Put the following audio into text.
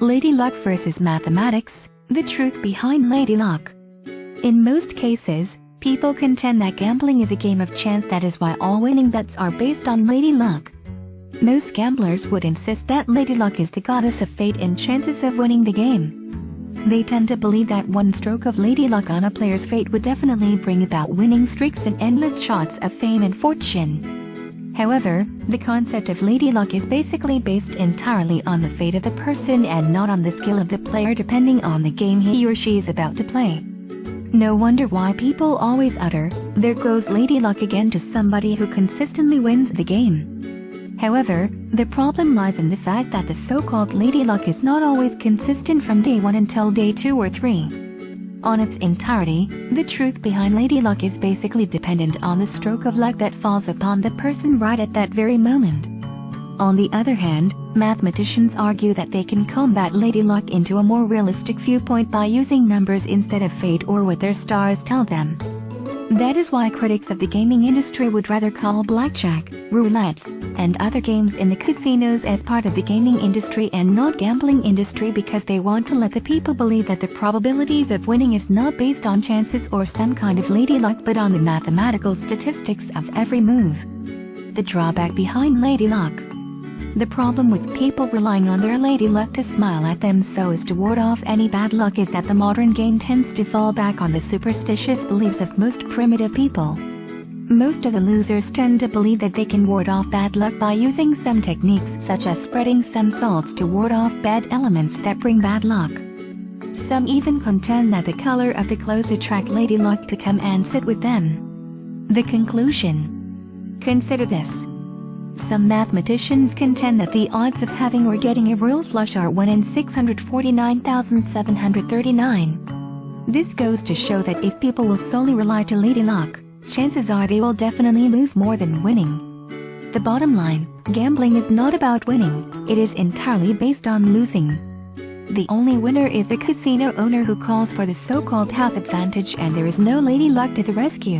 Lady Luck versus mathematics, the truth behind Lady Luck. In most cases, people contend that gambling is a game of chance. That is why all winning bets are based on Lady Luck. Most gamblers would insist that Lady Luck is the goddess of fate and chances of winning the game. They tend to believe that one stroke of Lady Luck on a player's fate would definitely bring about winning streaks and endless shots of fame and fortune. However, the concept of Lady Luck is basically based entirely on the fate of the person and not on the skill of the player, depending on the game he or she is about to play. No wonder why people always utter, "There goes Lady Luck again," to somebody who consistently wins the game. However, the problem lies in the fact that the so-called Lady Luck is not always consistent from day 1 until day 2 or 3. On its entirety, the truth behind Lady Luck is basically dependent on the stroke of luck that falls upon the person right at that very moment. On the other hand, mathematicians argue that they can combat Lady Luck into a more realistic viewpoint by using numbers instead of fate or what their stars tell them. That is why critics of the gaming industry would rather call blackjack, roulette, and other games in the casinos as part of the gaming industry and not gambling industry, because they want to let the people believe that the probabilities of winning is not based on chances or some kind of Lady Luck but on the mathematical statistics of every move. The drawback behind Lady Luck. The problem with people relying on their Lady Luck to smile at them so as to ward off any bad luck is that the modern game tends to fall back on the superstitious beliefs of most primitive people. Most of the losers tend to believe that they can ward off bad luck by using some techniques such as spreading some salts to ward off bad elements that bring bad luck. Some even contend that the color of the clothes attract Lady Luck to come and sit with them. The conclusion. Consider this. Some mathematicians contend that the odds of having or getting a royal flush are 1 in 649,739. This goes to show that if people will solely rely to Lady Luck, chances are they will definitely lose more than winning. The bottom line, gambling is not about winning, it is entirely based on losing. The only winner is the casino owner who calls for the so-called house advantage, and there is no Lady Luck to the rescue.